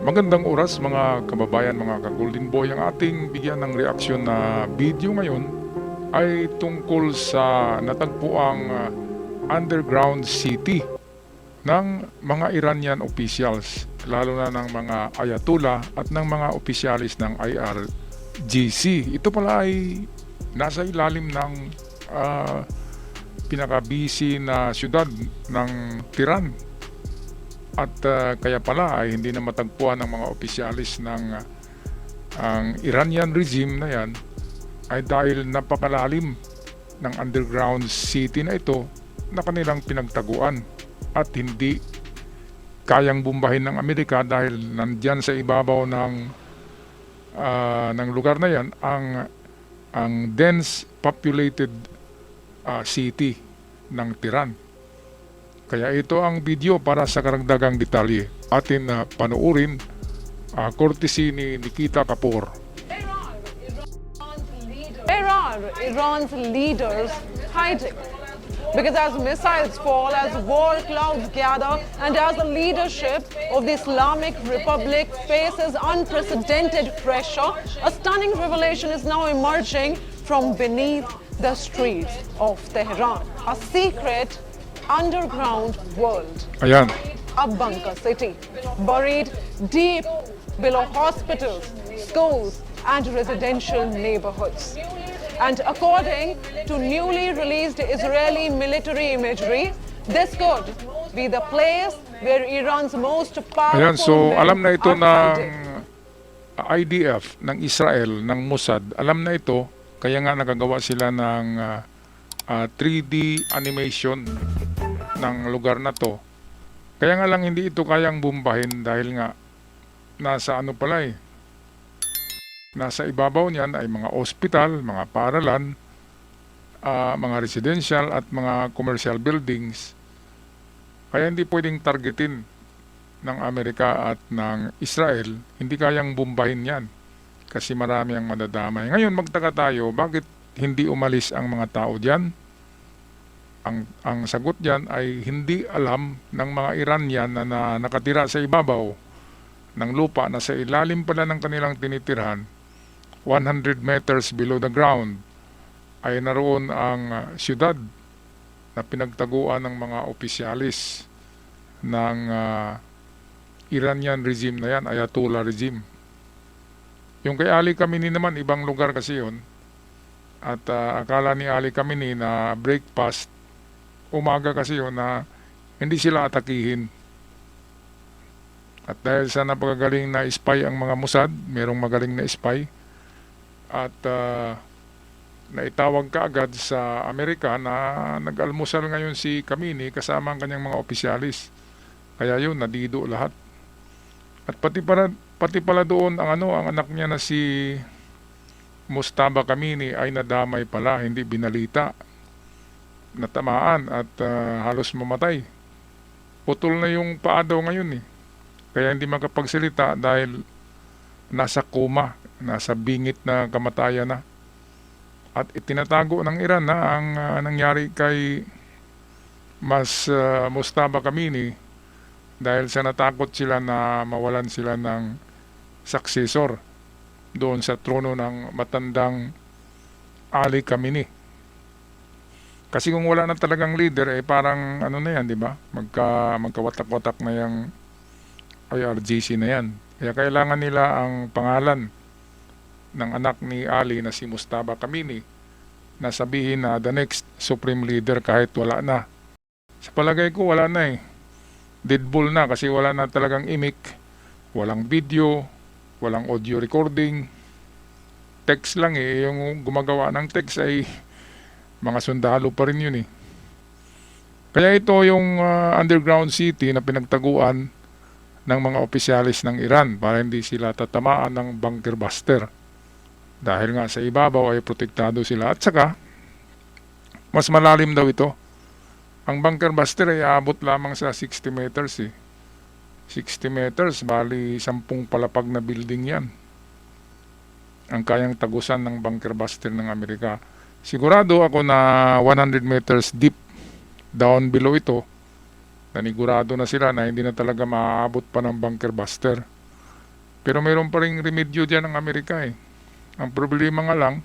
Magandang oras mga kababayan, mga ka-Golden Boy. Ang ating bigyan ng reaksyon na video ngayon ay tungkol sa natagpuang underground city ng mga Iranian officials, lalo na ng mga ayatollah at ng mga opisyalis ng IRGC. Ito pala ay nasa ilalim ng pinaka-busy na syudad ng Tehran. At kaya pala ay hindi na matagpuan ng mga opisyalis ng ang Iranian regime na yan ay dahil napakalalim ng underground city na ito na kanilang pinagtaguan at hindi kayang bumbahin ng Amerika dahil nandyan sa ibabaw ng lugar na yan ang dense populated city ng Tehran. Kaya ito ang video para sa karagdagang detalye. Atin na panuurin, courtesy ni Nikita Kapoor. Where are Iran's leaders hiding? Because as missiles fall, as war clouds gather, and as the leadership of the Islamic Republic faces unprecedented pressure, a stunning revelation is now emerging from beneath the streets of Tehran. A secret underground world. Ayan. A bunker city, buried deep below hospitals, schools, and residential neighborhoods. And according to newly released Israeli military imagery, this could be the place where Iran's most powerful Ayan, so men alam na ito are ng hiding. IDF, ng Israel, ng Mossad. Alam na ito, kaya nga nakagawa sila ng 3D animation ng lugar na to. Kaya nga lang hindi ito kayang bumbahin dahil nga nasa ano pala nasa ibabaw niyan ay mga ospital, mga paaralan, mga residential at mga commercial buildings. Kaya hindi pwedeng targetin ng Amerika at ng Israel, hindi kayang bumbahin yan kasi marami ang madadamay. Ngayon magtaka tayo, bakit hindi umalis ang mga tao diyan? Ang sagot diyan ay hindi alam ng mga Iranian na nakatira sa ibabaw ng lupa na sa ilalim pala ng kanilang tinitirhan, 100 meters below the ground, ay naroon ang syudad na pinagtaguan ng mga opisyalis ng Iranian regime na yan, Ayatollah regime. Yung kay Ali Khamenei naman, ibang lugar kasi yun. At akala ni Ali Khamenei na breakfast, umaga kasi yun na hindi sila atakihin. At dahil sa napakagaling na spy ang mga Mossad, merong magaling na spy, at naitawag kaagad sa Amerika na nag-almusal ngayon si Khamenei kasama ang kanyang mga opisyalis. Kaya yun, nadido lahat. At pati pala doon ang anak niya na si Mujtaba Khamenei ay nadamay pala, hindi binalita. Natamaan at halos mamatay. Putol na yung paa daw ngayon Kaya hindi makapagsalita dahil nasa coma, nasa bingit na kamatayan na. At itinatago ng Iran na ang nangyari kay Mujtaba Khamenei dahil sa natakot sila na mawalan sila ng successor doon sa trono ng matandang Ali Khamenei. Kasi kung wala na talagang leader, parang ano na yan, di ba? Magkawatak-watak na yung IRGC na yan. Kaya kailangan nila ang pangalan ng anak ni Ali na si Mujtaba Khamenei na sabihin na the next supreme leader kahit wala na. Sa palagay ko, wala na Deadball na kasi wala na talagang imik, walang video, walang audio recording. Text lang yung gumagawa ng text ay mga sundalo pa rin yun Kaya ito yung underground city na pinagtaguan ng mga opisyalis ng Iran para hindi sila tatamaan ng bunker buster. Dahil nga sa ibabaw ay protektado sila at saka mas malalim daw ito. Ang bunker buster ay aabot lamang sa 60 meters 60 meters, bali 10 palapag na building yan. Ang kayang tagusan ng bunker buster ng Amerika. Sigurado ako na 100 meters deep down below ito, nanigurado na sila na hindi na talaga maaabot pa ng bunker buster. Pero mayroon pa ring remedyo dyan ng Amerika eh. Ang problema nga lang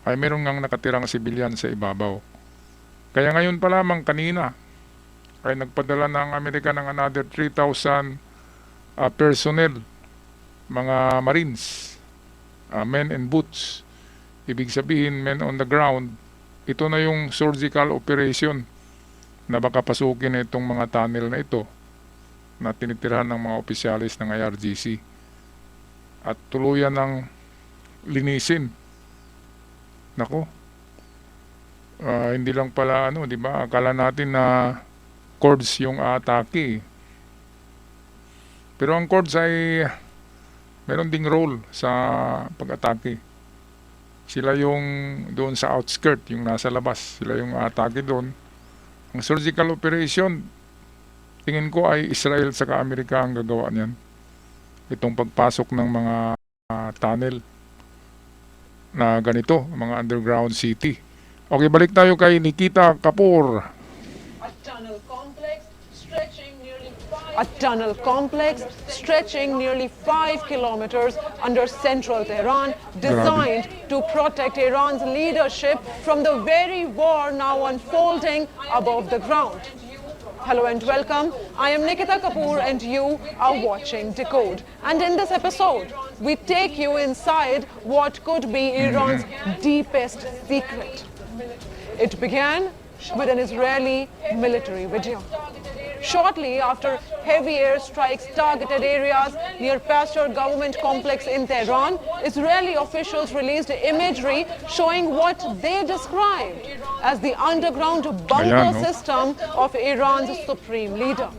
ay mayroon ngang nakatirang sibilyan sa ibabaw. Kaya ngayon pa lamang kanina ay nagpadala ng Amerika ng another 3,000 personnel, mga Marines, men in boots. Ibig sabihin, men on the ground. Ito na yung surgical operation na baka pasukin itong mga tunnel na ito na tinitirahan ng mga opisyalis ng IRGC at tuluyan ng linisin. Nako, hindi lang pala di ba? Akala natin na Cords yung atake. Pero ang Cords ay meron ding role sa pag-atake. Sila yung doon sa outskirt, yung nasa labas. Sila yung atake doon. Ang surgical operation, tingin ko ay Israel saka Amerika ang gagawa niyan. Itong pagpasok ng mga tunnel na ganito, mga underground city. Okay, balik tayo kay Nikita Kapoor. A tunnel complex stretching nearly 5 kilometers under central Tehran, designed to protect Iran's leadership from the very war now unfolding above the ground. Hello and welcome. I am Nikita Kapoor and you are watching Decode. And in this episode, we take you inside what could be Iran's deepest secret. It began with an Israeli military video. Shortly after heavy airstrikes targeted areas near Pasteur government complex in Tehran, Israeli officials released imagery showing what they described as the underground bunker system of Iran's supreme leader.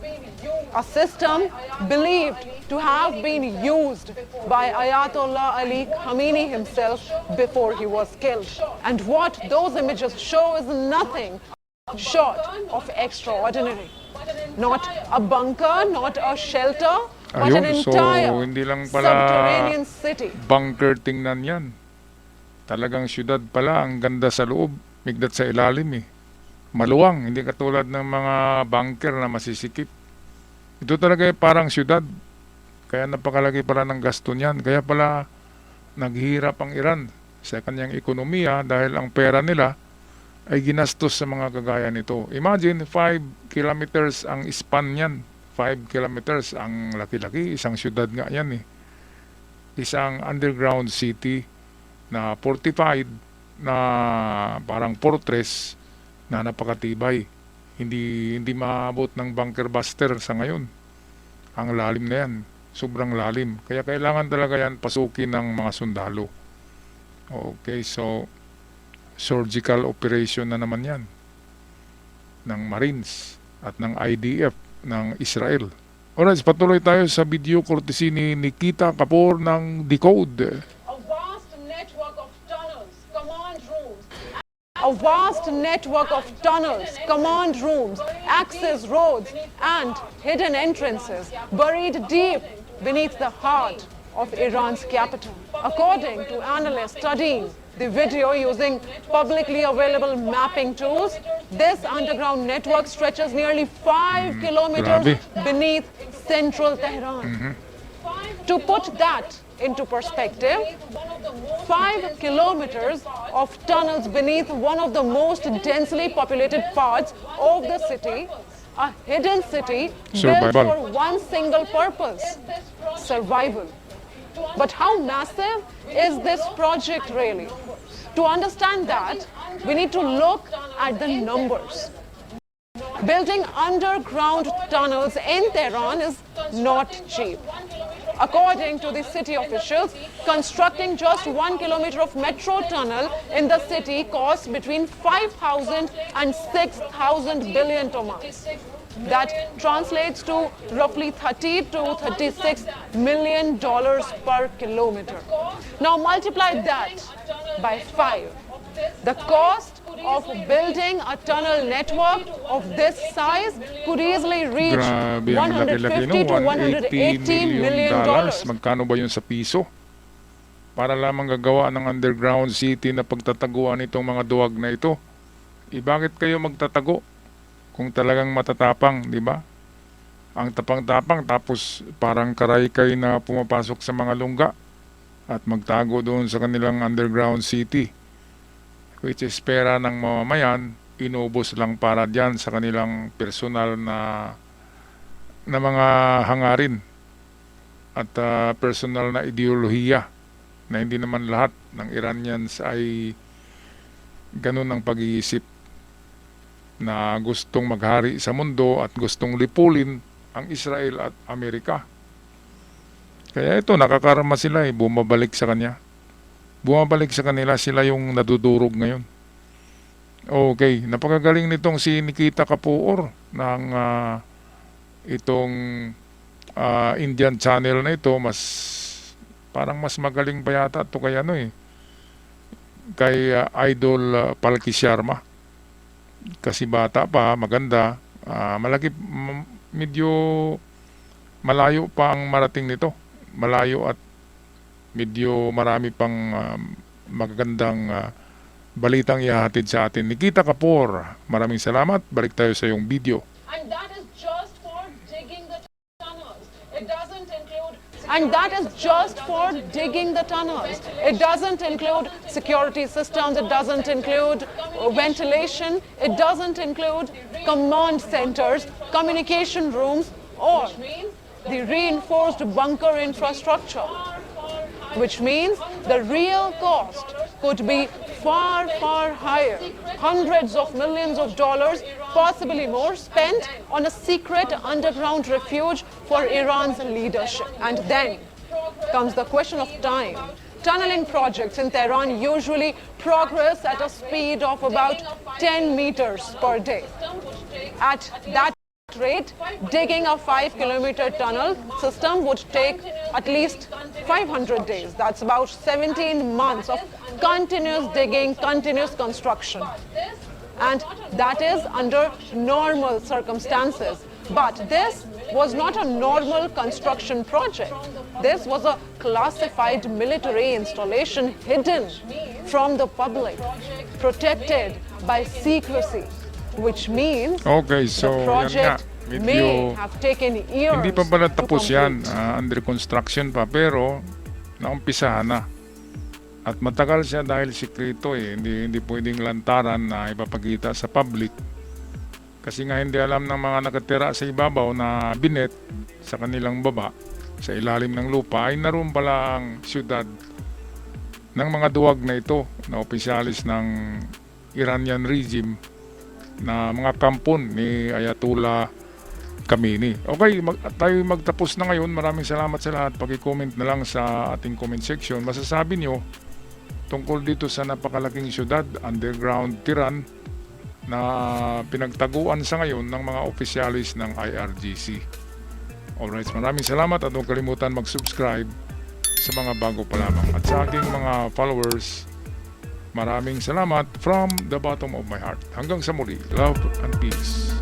A system believed to have been used by Ayatollah Ali Khamenei himself before he was killed. And what those images show is nothing short of extraordinary. Not a bunker, not a shelter, but an Ayun, so entire hindi lang pala subterranean city. bunker tingnan yan. Talagang syudad pala, ang ganda sa loob, migdat sa ilalim eh. Maluwang, hindi katulad ng mga bunker na masisikip. Ito talaga parang syudad. Kaya napakalaki pala ng gasto niyan. Kaya pala naghihirap ang Iran sa kanyang ekonomiya dahil ang pera nila ay ginastos sa mga kagaya nito. Imagine, 5 kilometers ang span niyan. 5 kilometers ang laki-laki. Isang syudad nga yan eh. Isang underground city na fortified na parang fortress na napakatibay. Hindi maabot ng bunker buster sa ngayon. Ang lalim na yan. Sobrang lalim. Kaya kailangan talaga yan pasukin ng mga sundalo. Okay, so surgical operation na naman yan ng Marines at ng IDF ng Israel. Alright, patuloy tayo sa video courtesy ni Nikita Kapoor ng Decode. A vast network of tunnels, command rooms. A vast network of tunnels, command rooms, access roads, and hidden entrances buried deep beneath the heart of Iran's capital. According to analysts studying the video using publicly available mapping tools, this underground network stretches nearly 5 kilometers beneath central Tehran. To put that into perspective, 5 kilometers of tunnels beneath one of the most densely populated parts of the city, a hidden city built for one single purpose: survival. But how massive is this project really? To understand that, we need to look at the numbers. Building underground tunnels in Tehran is not cheap. According to the city officials, constructing just 1 kilometer of metro tunnel in the city costs between 5,000 and 6,000 billion tomans. That translates to roughly 30 to 36 million dollars per kilometer. Now multiply that by 5. The cost of building a tunnel network of this size could easily reach Grabe, ang laki-laki, 150 to no? 180 million dollars. Magkano ba yun sa piso? Para lamang gagawa ng underground city na pagtataguan itong mga duwag na ito. Bakit kayo magtatago kung talagang matatapang, di ba? ang tapang-tapang tapos parang karaykay na pumapasok sa mga lungga at magtago doon sa kanilang underground city, which is pera ng mamamayan, inubos lang para diyan sa kanilang personal na mga hangarin at personal na ideolohiya, na hindi naman lahat ng Iranians ay ganun ang pag-iisip, na gustong maghari sa mundo at gustong lipulin ang Israel at Amerika. Kaya ito, nakakarama sila bumabalik sa kanya. Bumabalik sa kanila, sila yung nadudurog ngayon. Okay, napakagaling nitong si Nikita Kapoor ng itong Indian channel na ito. Parang mas magaling pa yata ito kay kay Idol Palki Sharma. Kasi bata pa, maganda, medyo malayo pa ang marating nito. Malayo at medyo marami pang magagandang balitang ihahatid sa atin. Nikita Kapoor, maraming salamat. Balik tayo sa iyong video. And that is just for digging the tunnels. It doesn't include... And that is just for digging the tunnels. It doesn't include security systems. It doesn't include ventilation. It doesn't include command centers, communication rooms, or the reinforced bunker infrastructure. Which means the real cost could be far, far higher. Hundreds of millions of dollars, possibly more, spent on a secret underground refuge for Iran's leadership. And then comes the question of time. Tunneling projects in Tehran usually progress at a speed of about 10 meters per day. At that rate, digging a 5-kilometer tunnel system would take at least 500 days. That's about 17 months of continuous digging, continuous construction. And that is under normal circumstances. But this was not a normal construction project. This was a classified military installation hidden from the public, protected by secrecy. Which means Okay, so the yan nga, project may medyo have taken years hindi pa pala to tapos yan, complete. under construction pa, pero naumpisahan na. At matagal siya dahil sikreto hindi pwedeng lantaran na ipapakita sa public. Kasi nga hindi alam ng mga nakatira sa ibabaw na binet sa kanilang baba, sa ilalim ng lupa, ay naroon pala ang syudad ng mga duwag na ito, na opisyalis ng Iranian regime, na mga kampon ni Ayatollah Khamenei. Okay, tayo magtapos na ngayon. Maraming salamat sa lahat. Pag-comment na lang sa ating comment section. Masasabi nyo tungkol dito sa napakalaking syudad, underground Tiran, na pinagtaguan sa ngayon ng mga opisyalis ng IRGC. Alright, maraming salamat at huwag kalimutan mag-subscribe sa mga bago pa lamang. At sa aking mga followers, maraming salamat from the bottom of my heart. Hanggang sa muli, love and peace.